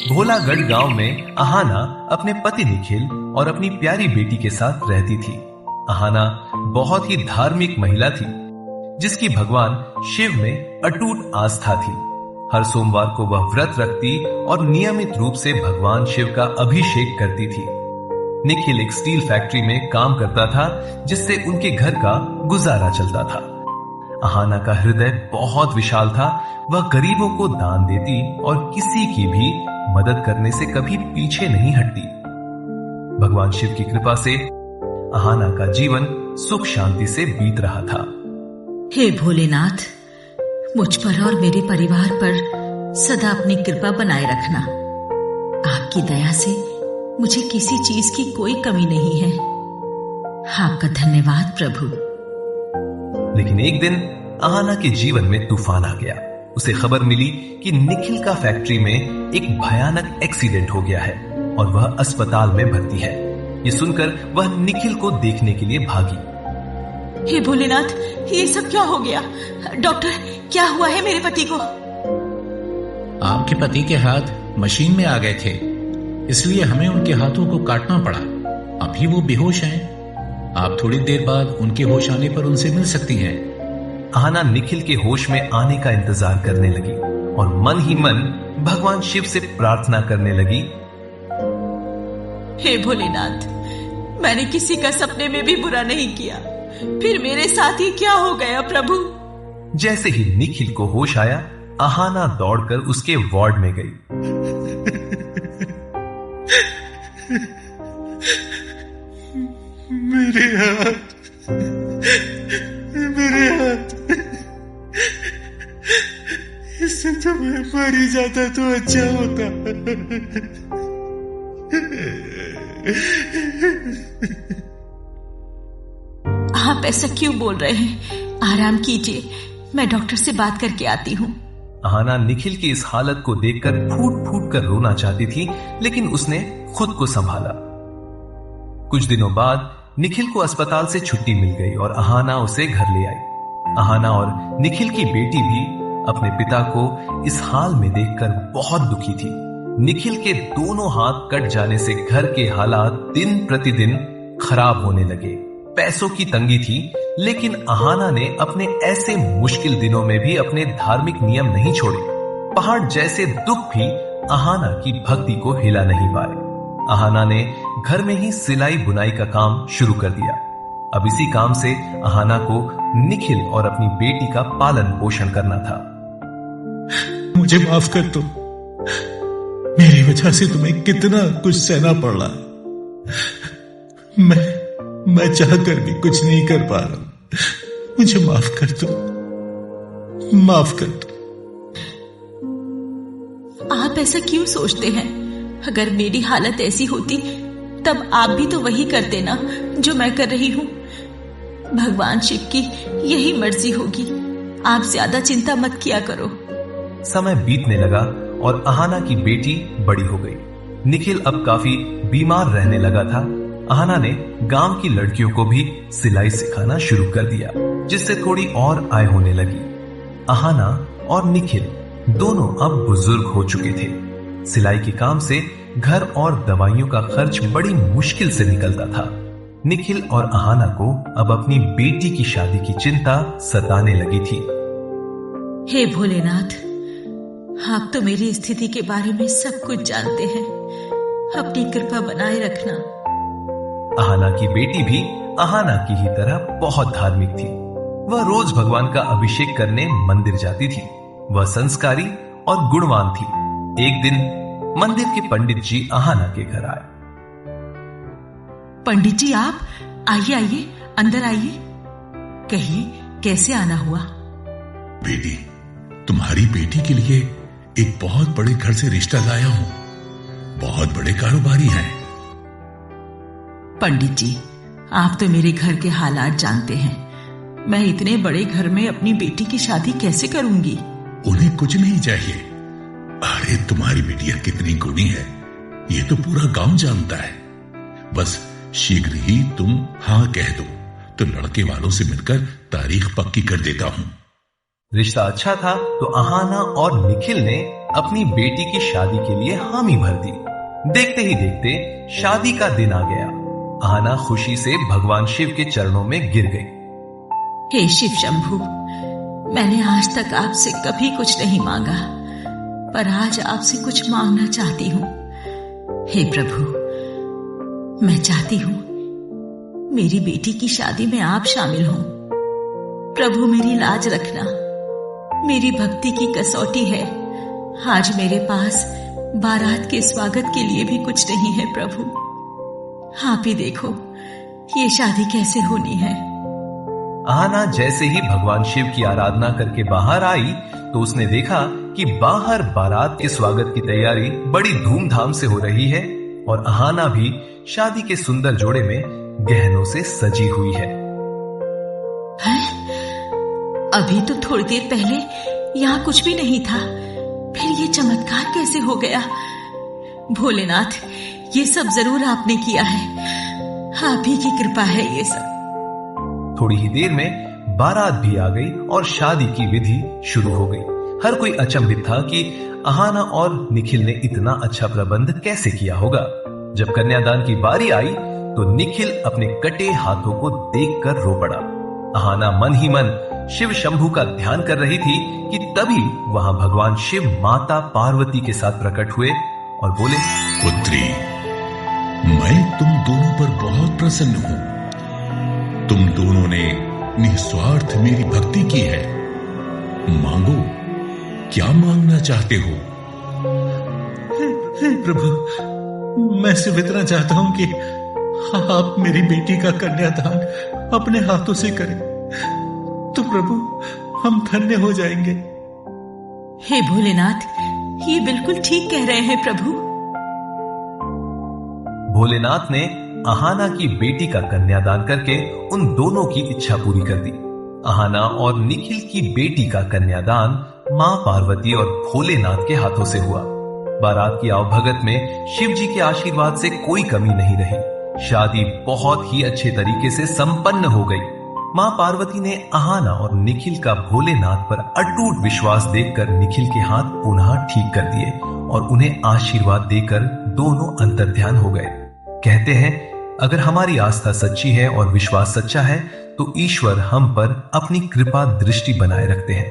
भोलागढ़ गांव में अहाना अपने पति निखिल और अपनी प्यारी बेटी के साथ रहती थी। अहाना बहुत ही धार्मिक महिला थी, जिसकी भगवान शिव में अटूट आस्था थी। हर सोमवार को वह व्रत रखती और नियमित रूप से भगवान शिव का अभिषेक करती थी। निखिल एक स्टील फैक्ट्री में काम करता था, जिससे उनके घर का गुजारा चलता था। अहाना का हृदय बहुत विशाल था। वह गरीबों को दान देती और किसी की भी मदद करने से कभी पीछे नहीं हटती। भगवान शिव की कृपा से अहाना का जीवन सुख शांति से बीत रहा था। हे भोलेनाथ, मुझ पर और मेरे परिवार पर सदा अपनी कृपा बनाए रखना। आपकी दया से मुझे किसी चीज की कोई कमी नहीं है। आपका धन्यवाद प्रभु। लेकिन एक दिन अहाना के जीवन में तूफान आ गया। उसे खबर मिली कि निखिल का फैक्ट्री में एक भयानक एक्सीडेंट हो गया है और वह अस्पताल में भर्ती है। ये सुनकर वह निखिल को देखने के लिए भागी। हे भोलेनाथ, ये सब क्या हो गया? डॉक्टर, क्या हुआ है मेरे पति को? आपके पति के हाथ मशीन में आ गए थे, इसलिए हमें उनके हाथों को काटना पड़ा। अभी वो बेहोश हैं। आप थोड़ी देर बाद उनके होश आने पर उनसे मिल सकती हैं। अहाना निखिल के होश में आने का इंतजार करने लगी और मन ही मन भगवान शिव से प्रार्थना करने लगी। हे भोलेनाथ, मैंने किसी का सपने में भी बुरा नहीं किया, फिर मेरे साथ ही क्या हो गया प्रभु? जैसे ही निखिल को होश आया, अहाना दौड़कर उसके वार्ड में गई। मेरे हाथ, इससे तो मैं मर ही जाता तो अच्छा होता। आप ऐसा क्यों बोल रहे हैं? आराम कीजिए, मैं डॉक्टर से बात करके आती हूँ। अहाना निखिल की इस हालत को देखकर फूट फूट कर रोना चाहती थी, लेकिन उसने खुद को संभाला। कुछ दिनों बाद निखिल को अस्पताल से छुट्टी मिल गई और अहाना उसे घर ले आई। अहाना और निखिल की बेटी भी अपने पिता को इस हाल में देखकर बहुत दुखी थी। निखिल के दोनों हाथ कट जाने से घर के हालात दिन प्रतिदिन खराब होने लगे। पैसों की तंगी थी, लेकिन अहाना ने अपने ऐसे मुश्किल दिनों में भी अपने धार्मिक नियम नहीं छोड़े। पहाड़ जैसे दुख भी अहाना की भक्ति को हिला नहीं पाए। अहाना ने घर में ही सिलाई बुनाई का काम शुरू कर दिया। अब इसी काम से अहाना को निखिल और अपनी बेटी का पालन पोषण करना था। मुझे माफ कर दो, मेरी वजह से तुम्हें कितना कुछ सहना पड़ रहा। मैं चाहकर भी कुछ नहीं कर पा रहा। मुझे माफ कर दो, माफ कर दो। आप ऐसा क्यों सोचते हैं? अगर मेरी हालत ऐसी होती तब आप भी तो वही करते ना जो मैं कर रही हूं। भगवान शिव की यही मर्जी होगी। आप ज्यादा चिंता मत किया करो। समय बीतने लगा और अहाना की बेटी बड़ी हो गई। निखिल अब काफी बीमार रहने लगा था। अहाना ने गांव की लड़कियों को भी सिलाई सिखाना शुरू कर दिया, जिससे थोड़ी और आय होने लगी। अहाना और निखिल दोनों अब बुजुर्ग हो चुके थे। सिलाई के काम से घर और दवाइयों का खर्च बड़ी मुश्किल से निकलता था। निखिल और अहाना को अब अपनी बेटी की शादी की चिंता सताने लगी थी। हे भोलेनाथ, आप तो मेरी स्थिति के बारे में सब कुछ जानते हैं। अपनी कृपा बनाए रखना। अहाना की बेटी भी अहाना की ही तरह बहुत धार्मिक थी। वह रोज भगवान का अभिषेक करने मंदिर जाती थी। वह संस्कारी और गुणवान थी। एक दिन मंदिर के पंडित जी अहाना के घर आए। पंडित जी, आप आइए आइए, अंदर आइए। कहिए, कैसे आना हुआ? बेटी, तुम्हारी बेटी के लिए एक बहुत बड़े घर से रिश्ता लाया हूं। बहुत बड़े कारोबारी हैं। पंडित जी, आप तो मेरे घर के हालात जानते हैं। मैं इतने बड़े घर में अपनी बेटी की शादी कैसे करूंगी? उन्हें कुछ नहीं चाहिए। अरे, तुम्हारी बिटिया कितनी गुणी है, ये तो पूरा गांव जानता है। बस शीघ्र ही तुम हाँ कह दो तो लड़के वालों से मिलकर तारीख पक्की कर देता हूं। रिश्ता अच्छा था तो अहाना और निखिल ने अपनी बेटी की शादी के लिए हामी भर दी। देखते ही देखते शादी का दिन आ गया। आहना खुशी से भगवान शिव के चरणों में गिर गई। हे शिव शंभु, मैंने आज तक आपसे कभी कुछ नहीं मांगा, पर आज आपसे कुछ मांगना चाहती हूँ। हे प्रभु, मैं चाहती हूँ मेरी बेटी की शादी में आप शामिल हों। प्रभु, मेरी लाज रखना, मेरी भक्ति की कसौटी है। आज मेरे पास बारात के स्वागत के लिए भी कुछ नहीं है प्रभु। आप ही देखो ये शादी कैसे होनी है। आहना जैसे ही भगवान शिव की आराधना करके बाहर आई तो उसने देखा कि बाहर बारात के स्वागत की तैयारी बड़ी धूमधाम से हो रही है और आहना भी शादी के सुंदर जोड़े में गहनों से सजी हुई है। अभी तो थोड़ी देर पहले यहाँ कुछ भी नहीं था, फिर ये चमत्कार कैसे हो गया? भोलेनाथ, ये सब जरूर आपने किया है, आप ही की कृपा है ये सब। थोड़ी ही देर में बारात भी आ गई और शादी की विधि शुरू हो गई। हर कोई अचंभित था कि आहना और निखिल ने इतना अच्छा प्रबंध कैसे किया होगा। जब कन्यादान की बारी आई तो निखिल अपने कटे हाथों को देखकर रो पड़ा। आहना मन ही मन शिव शंभु का ध्यान कर रही थी कि तभी वहां भगवान शिव माता पार्वती के साथ प्रकट हुए और बोले, पुत्री, मैं तुम दोनों पर बहुत प्रसन्न हूं। तुम दोनों ने निस्वार्थ मेरी भक्ति की है। मांगो, क्या मांगना चाहते हो? हे प्रभु, मैं सिर्फ इतना चाहता हूं कि आप मेरी बेटी का कन्यादान अपने हाथों से करें तो प्रभु हम धन्य हो जाएंगे। हे भोलेनाथ, ये बिल्कुल ठीक कह रहे हैं प्रभु। भोलेनाथ ने आहना की बेटी का कन्यादान करके उन दोनों की इच्छा पूरी कर दी। आहना और निखिल की बेटी का कन्यादान मां पार्वती और भोलेनाथ के हाथों से हुआ। बारात की आवभगत में शिव जी के आशीर्वाद से कोई कमी नहीं रही। शादी बहुत ही अच्छे तरीके से संपन्न हो गई। मां पार्वती ने आहना और निखिल का भोलेनाथ पर अटूट विश्वास देखकर निखिल के हाथ पुनः ठीक कर दिए और उन्हें आशीर्वाद देकर दोनों अंतर्ध्यान हो गए। कहते हैं, अगर हमारी आस्था सच्ची है और विश्वास सच्चा है तो ईश्वर हम पर अपनी कृपा दृष्टि बनाए रखते हैं।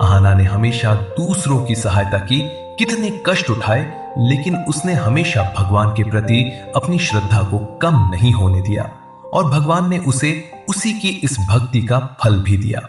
आहना ने हमेशा दूसरों की सहायता की, कितने कष्ट उठाए, लेकिन उसने हमेशा भगवान के प्रति अपनी श्रद्धा को कम नहीं होने दिया और भगवान ने उसे उसी की इस भक्ति का फल भी दिया।